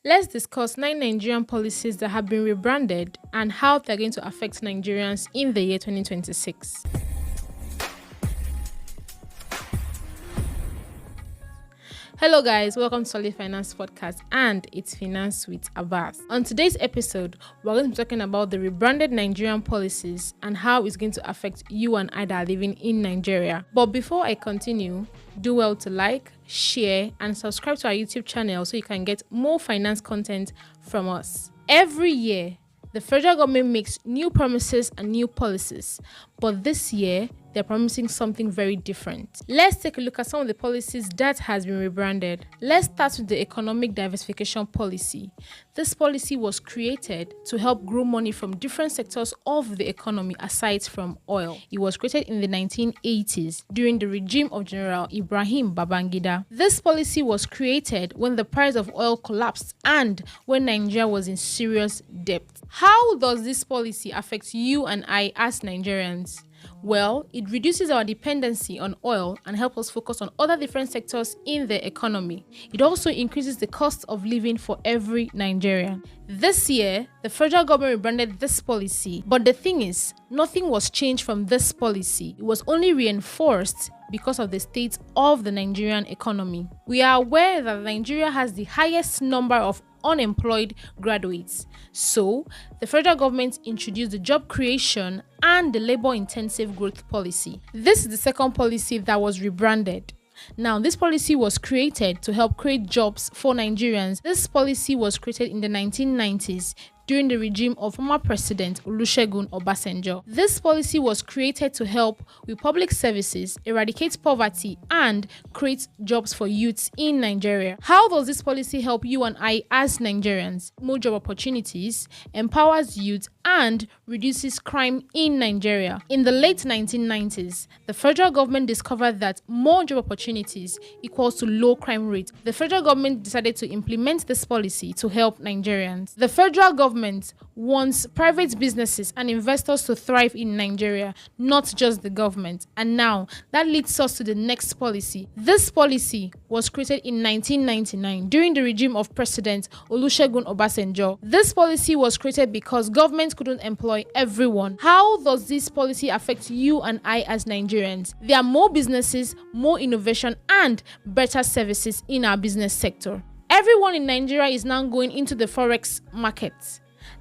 Let's discuss 9 Nigerian policies that have been rebranded and how they're going to affect Nigerians in the year 2026. Hello guys, welcome to Solid Finance Podcast and it's Finance with Abbas. On today's episode, we're going to be talking about the rebranded Nigerian policies and how it's going to affect you and I that are living in Nigeria. But before I continue, do well to like, share and subscribe to our YouTube channel so you can get more finance content from us. Every year, the federal government makes new promises and new policies, but this year, they're promising something very different. Let's take a look at some of the policies that has been rebranded. Let's start with the economic diversification policy. This policy was created to help grow money from different sectors of the economy aside from oil. It was created in the 1980s during the regime of General Ibrahim Babangida. This policy was created when the price of oil collapsed and when Nigeria was in serious debt. How does this policy affect you and I as Nigerians? Well, it reduces our dependency on oil and helps us focus on other different sectors in the economy. It also increases the cost of living for every Nigerian. This year, the federal government rebranded this policy, but the thing is, nothing was changed from this policy. It was only reinforced because of the state of the Nigerian economy. We are aware that Nigeria has the highest number of unemployed graduates. So, the federal government introduced the job creation and the labor-intensive growth policy. This is the second policy that was rebranded. Now, this policy was created to help create jobs for Nigerians. This policy was created in the 1990s during the regime of former President Olusegun Obasanjo. This policy was created to help with public services, eradicate poverty, and create jobs for youths in Nigeria. How does this policy help you and I as Nigerians? More job opportunities, empowers youth, and reduces crime in Nigeria. In the late 1990s, the federal government discovered that more job opportunities equals to low crime rate. The federal government decided to implement this policy to help Nigerians. The federal government wants private businesses and investors to thrive in Nigeria, not just the government. And now, that leads us to the next policy. This policy was created in 1999 during the regime of President Olusegun Obasanjo. This policy was created because government couldn't employ everyone. How does this policy affect you and I as Nigerians? There are more businesses, more innovation, and better services in our business sector. Everyone in Nigeria is now going into the forex market.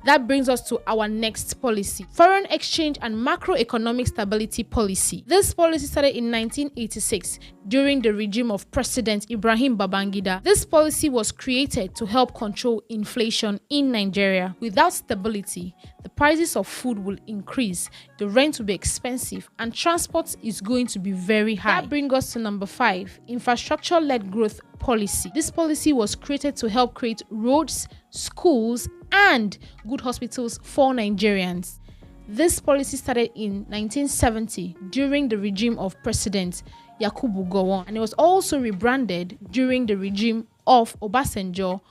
That brings us to our next policy, foreign exchange and macroeconomic stability policy. This policy started in 1986 during the regime of President Ibrahim Babangida. This policy was created to help control inflation in Nigeria. Without stability, the prices of food will increase, the rent will be expensive, and transport is going to be very high. That brings us to number 5, infrastructure-led growth policy. This policy was created to help create roads, schools, and good hospitals for Nigerians. This policy started in 1970 during the regime of President Yakubu Gowon, and it was also rebranded during the regime of Obasanjo,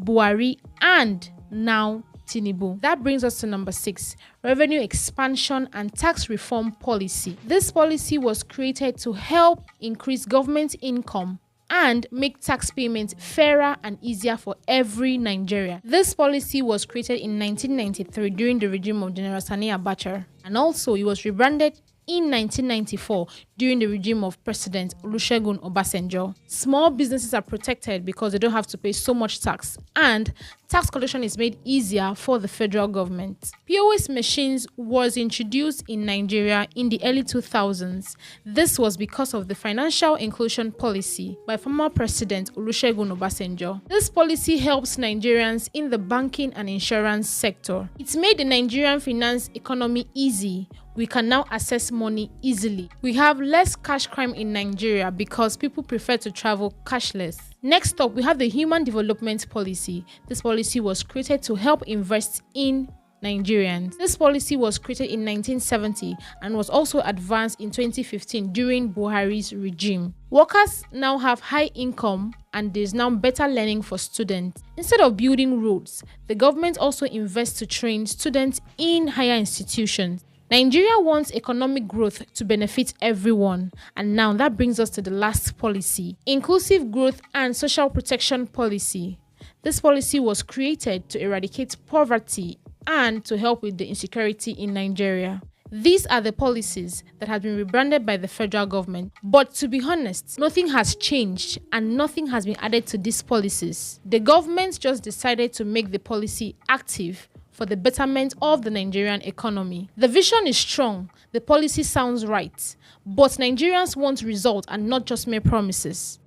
Buhari, and now Tinubu. That brings us to number 6, revenue expansion and tax reform policy. This policy was created to help increase government income and make tax payments fairer and easier for every Nigerian. This policy was created in 1993 during the regime of General Sani Abacha, and also it was rebranded in 1994 during the regime of President Olusegun Obasanjo. Small businesses are protected because they don't have to pay so much tax, and tax collection is made easier for the federal government. POS machines was introduced in Nigeria in the early 2000s. This was because of the financial inclusion policy by former President Olusegun Obasanjo. This policy helps Nigerians in the banking and insurance sector. It made the Nigerian finance economy easy. We can now access money easily. We have less cash crime in Nigeria because people prefer to travel cashless. Next up, we have the Human Development Policy. This policy was created to help invest in Nigerians. This policy was created in 1970 and was also advanced in 2015 during Buhari's regime. Workers now have high income and there's now better learning for students. Instead of building roads, the government also invests to train students in higher institutions. Nigeria wants economic growth to benefit everyone. And now that brings us to the last policy, inclusive growth and social protection policy. This policy was created to eradicate poverty and to help with the insecurity in Nigeria. These are the policies that have been rebranded by the federal government. But to be honest, nothing has changed and nothing has been added to these policies. The government just decided to make the policy active for the betterment of the Nigerian economy. The vision is strong, the policy sounds right, but Nigerians want results and not just mere promises.